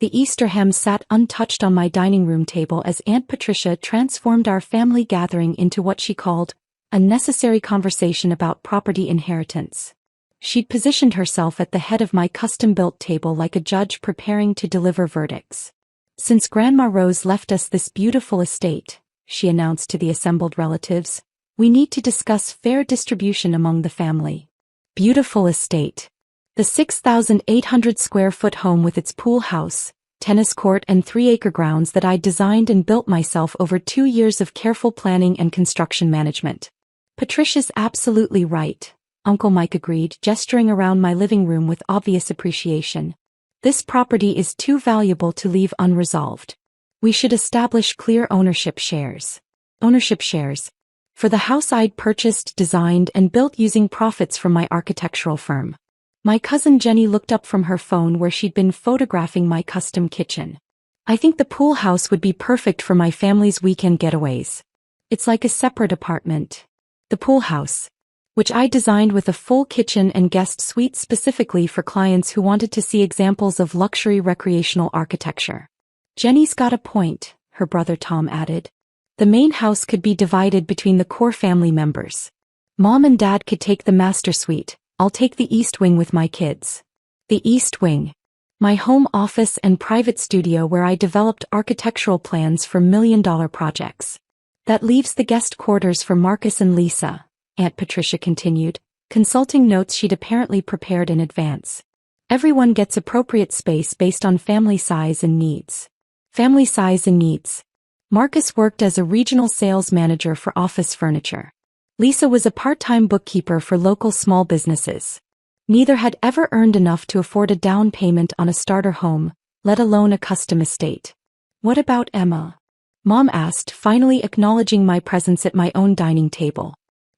The Easter ham sat untouched on my dining room table as Aunt Patricia transformed our family gathering into what she called a necessary conversation about property inheritance. She'd positioned herself at the head of my custom-built table like a judge preparing to deliver verdicts. "Since Grandma Rose left us this beautiful estate," she announced to the assembled relatives, "we need to discuss fair distribution among the family." Beautiful estate. The 6,800 square foot home with its pool house, tennis court and 3-acre grounds that I designed and built myself over 2 years of careful planning and construction management. "Patricia's absolutely right," Uncle Mike agreed, gesturing around my living room with obvious appreciation. "This property is too valuable to leave unresolved. We should establish clear ownership shares." Ownership shares. For the house I'd purchased, designed, and built using profits from my architectural firm. My cousin Jenny looked up from her phone where she'd been photographing my custom kitchen. "I think the pool house would be perfect for my family's weekend getaways. It's like a separate apartment." The pool house, which I designed with a full kitchen and guest suite specifically for clients who wanted to see examples of luxury recreational architecture. "Jenny's got a point," her brother Tom added. "The main house could be divided between the core family members. Mom and Dad could take the master suite. I'll take the East Wing with my kids." The East Wing. My home office and private studio where I developed architectural plans for million-dollar projects. "That leaves the guest quarters for Marcus and Lisa," Aunt Patricia continued, consulting notes she'd apparently prepared in advance. "Everyone gets appropriate space based on family size and needs." Family size and needs. Marcus worked as a regional sales manager for office furniture. Lisa was a part-time bookkeeper for local small businesses. Neither had ever earned enough to afford a down payment on a starter home, let alone a custom estate. "What about Emma?" Mom asked, finally acknowledging my presence at my own dining table.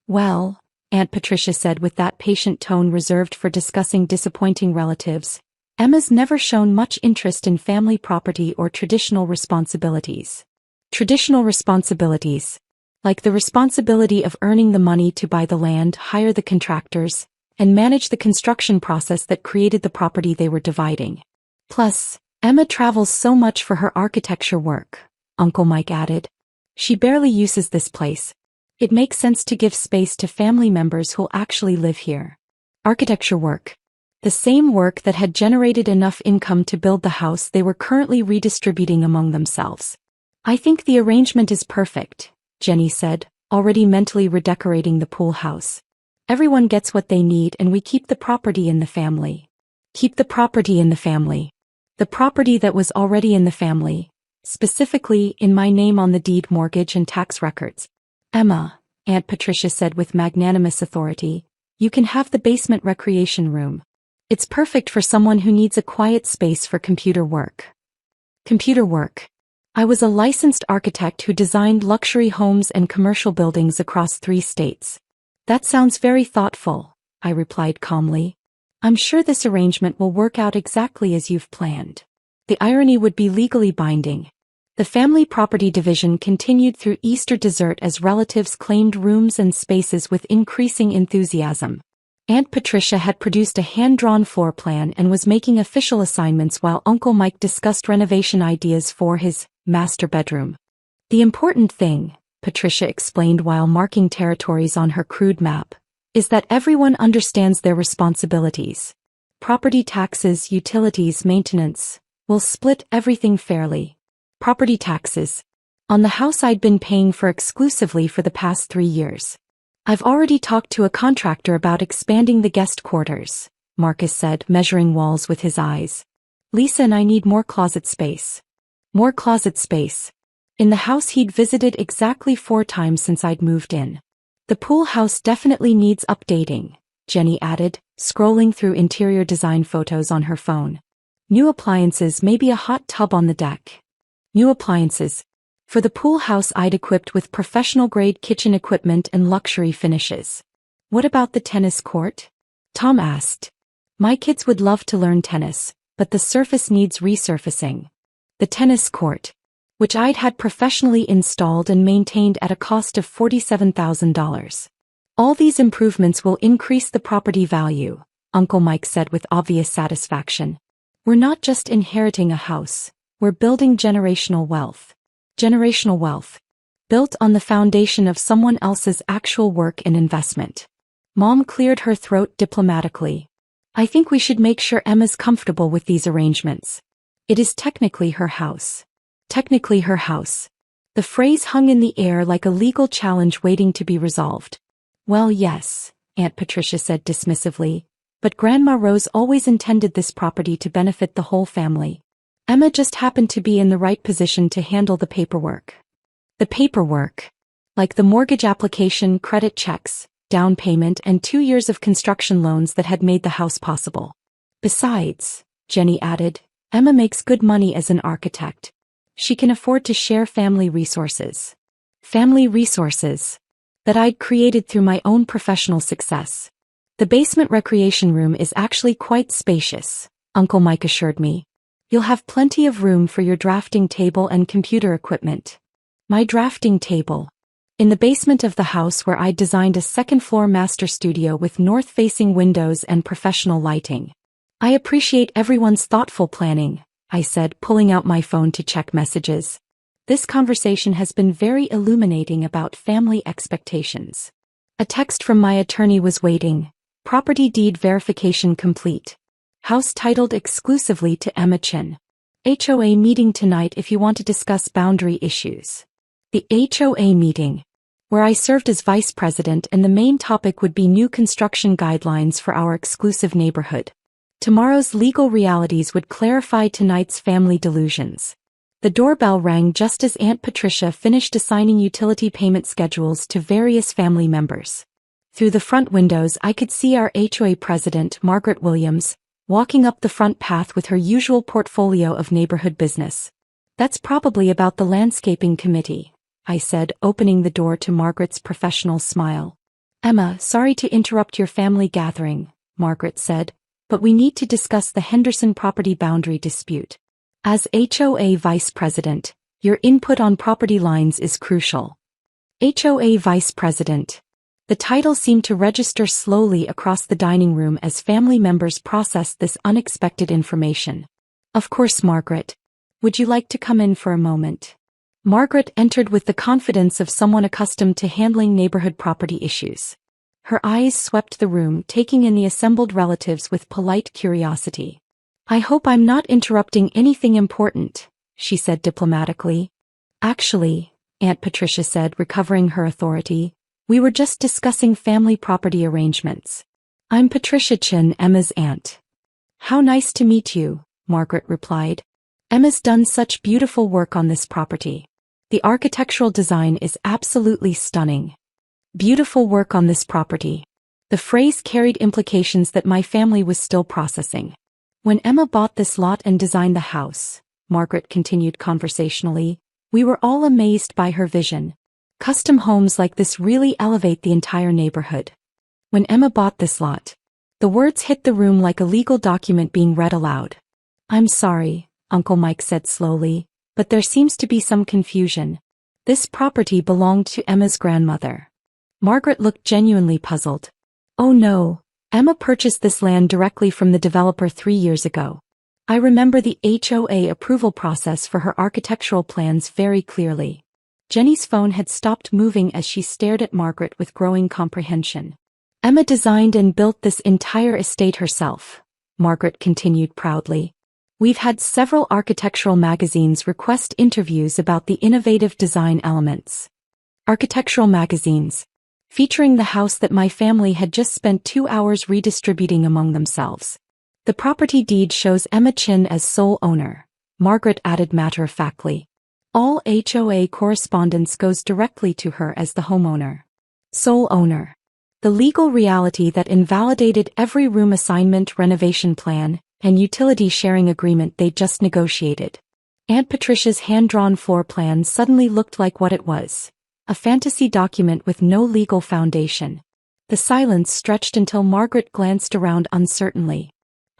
"Well," Aunt Patricia said with that patient tone reserved for discussing disappointing relatives, "Emma's never shown much interest in family property or traditional responsibilities." Traditional responsibilities. Like the responsibility of earning the money to buy the land, hire the contractors, and manage the construction process that created the property they were dividing. "Plus, Emma travels so much for her architecture work," Uncle Mike added. "She barely uses this place. It makes sense to give space to family members who'll actually live here." Architecture work. The same work that had generated enough income to build the house they were currently redistributing among themselves. "I think the arrangement is perfect," Jenny said, already mentally redecorating the pool house. "Everyone gets what they need and we keep the property in the family." Keep the property in the family. The property that was already in the family, specifically in my name on the deed, mortgage and tax records. "Emma," Aunt Patricia said with magnanimous authority, "you can have the basement recreation room. It's perfect for someone who needs a quiet space for computer work." Computer work. I was a licensed architect who designed luxury homes and commercial buildings across 3 states. "That sounds very thoughtful," I replied calmly. "I'm sure this arrangement will work out exactly as you've planned." The irony would be legally binding. The family property division continued through Easter dessert as relatives claimed rooms and spaces with increasing enthusiasm. Aunt Patricia had produced a hand-drawn floor plan and was making official assignments while Uncle Mike discussed renovation ideas for his master bedroom. "The important thing," Patricia explained while marking territories on her crude map, "is that everyone understands their responsibilities. Property taxes, utilities, maintenance. We'll split everything fairly." Property taxes. On the house I'd been paying for exclusively for the past 3 years. "I've already talked to a contractor about expanding the guest quarters," Marcus said, measuring walls with his eyes. "Lisa and I need more closet space." More closet space. In the house he'd visited exactly 4 times since I'd moved in. "The pool house definitely needs updating," Jenny added, scrolling through interior design photos on her phone. "New appliances, maybe a hot tub on the deck." New appliances. For the pool house I'd equipped with professional-grade kitchen equipment and luxury finishes. "What about the tennis court?" Tom asked. "My kids would love to learn tennis, but the surface needs resurfacing." The tennis court, which I'd had professionally installed and maintained at a cost of $47,000. "All these improvements will increase the property value," Uncle Mike said with obvious satisfaction. We're not just inheriting a house, we're building generational wealth. Generational wealth. Built on the foundation of someone else's actual work and investment. Mom cleared her throat diplomatically. I think we should make sure Emma's comfortable with these arrangements. It is technically her house. Technically her house. The phrase hung in the air like a legal challenge waiting to be resolved. Well, yes, Aunt Patricia said dismissively, but Grandma Rose always intended this property to benefit the whole family. Emma just happened to be in the right position to handle the paperwork. The paperwork. Like the mortgage application, credit checks, down payment, and 2 years of construction loans that had made the house possible. Besides, Jenny added, Emma makes good money as an architect. She can afford to share family resources. Family resources that I'd created through my own professional success. The basement recreation room is actually quite spacious, Uncle Mike assured me. You'll have plenty of room for your drafting table and computer equipment. My drafting table. In the basement of the house where I'd designed a second-floor master studio with north-facing windows and professional lighting. I appreciate everyone's thoughtful planning, I said, pulling out my phone to check messages. This conversation has been very illuminating about family expectations. A text from my attorney was waiting. Property deed verification complete. House titled exclusively to Emma Chin. HOA meeting tonight if you want to discuss boundary issues. The HOA meeting, where I served as vice president, and the main topic would be new construction guidelines for our exclusive neighborhood. Tomorrow's legal realities would clarify tonight's family delusions. The doorbell rang just as Aunt Patricia finished assigning utility payment schedules to various family members. Through the front windows I could see our HOA president, Margaret Williams, walking up the front path with her usual portfolio of neighborhood business. That's probably about the landscaping committee, I said, opening the door to Margaret's professional smile. Emma, sorry to interrupt your family gathering, Margaret said, but we need to discuss the Henderson property boundary dispute. As HOA vice president, your input on property lines is crucial. HOA vice president. The title seemed to register slowly across the dining room as family members processed this unexpected information. Of course, Margaret. Would you like to come in for a moment? Margaret entered with the confidence of someone accustomed to handling neighborhood property issues. Her eyes swept the room, taking in the assembled relatives with polite curiosity. I hope I'm not interrupting anything important, she said diplomatically. Actually, Aunt Patricia said, recovering her authority, we were just discussing family property arrangements. I'm Patricia Chin, Emma's aunt. How nice to meet you, Margaret replied. Emma's done such beautiful work on this property. The architectural design is absolutely stunning. Beautiful work on this property. The phrase carried implications that my family was still processing. When Emma bought this lot and designed the house, Margaret continued conversationally, we were all amazed by her vision. Custom homes like this really elevate the entire neighborhood. When Emma bought this lot, the words hit the room like a legal document being read aloud. I'm sorry, Uncle Mike said slowly, but there seems to be some confusion. This property belonged to Emma's grandmother. Margaret looked genuinely puzzled. Oh no, Emma purchased this land directly from the developer 3 years ago. I remember the HOA approval process for her architectural plans very clearly. Jenny's phone had stopped moving as she stared at Margaret with growing comprehension. Emma designed and built this entire estate herself, Margaret continued proudly. We've had several architectural magazines request interviews about the innovative design elements. Architectural magazines, featuring the house that my family had just spent 2 hours redistributing among themselves. The property deed shows Emma Chin as sole owner, Margaret added matter-of-factly. All HOA correspondence goes directly to her as the homeowner. Sole owner. The legal reality that invalidated every room assignment, renovation plan, and utility sharing agreement they just negotiated. Aunt Patricia's hand-drawn floor plan suddenly looked like what it was. A fantasy document with no legal foundation. The silence stretched until Margaret glanced around uncertainly.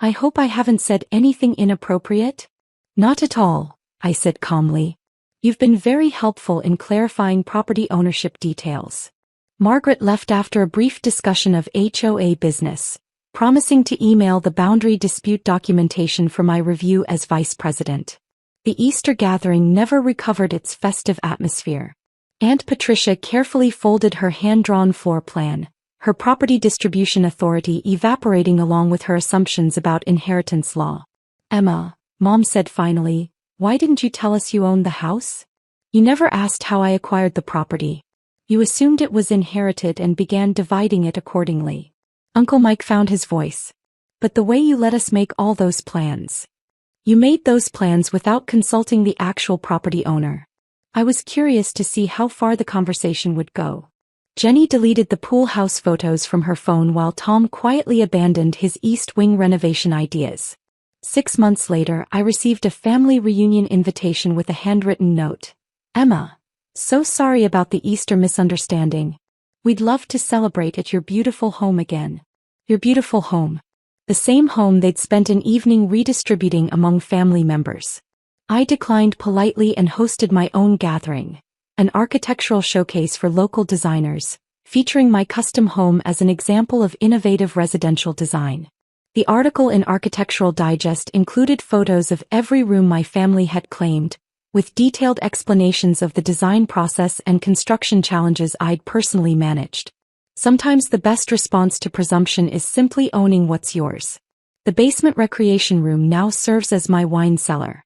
I hope I haven't said anything inappropriate? Not at all, I said calmly. You've been very helpful in clarifying property ownership details. Margaret left after a brief discussion of HOA business, promising to email the boundary dispute documentation for my review as vice president. The Easter gathering never recovered its festive atmosphere. Aunt Patricia carefully folded her hand-drawn floor plan, her property distribution authority evaporating along with her assumptions about inheritance law. "Emma," Mom said finally, "why didn't you tell us you owned the house? You never asked how I acquired the property. You assumed it was inherited and began dividing it accordingly." Uncle Mike found his voice. "But the way you let us make all those plans. You made those plans without consulting the actual property owner." I was curious to see how far the conversation would go. Jenny deleted the pool house photos from her phone while Tom quietly abandoned his East Wing renovation ideas. 6 months later, I received a family reunion invitation with a handwritten note. "Emma, so sorry about the Easter misunderstanding. We'd love to celebrate at your beautiful home again." Your beautiful home. The same home they'd spent an evening redistributing among family members. I declined politely and hosted my own gathering, an architectural showcase for local designers, featuring my custom home as an example of innovative residential design. The article in Architectural Digest included photos of every room my family had claimed, with detailed explanations of the design process and construction challenges I'd personally managed. Sometimes the best response to presumption is simply owning what's yours. The basement recreation room now serves as my wine cellar.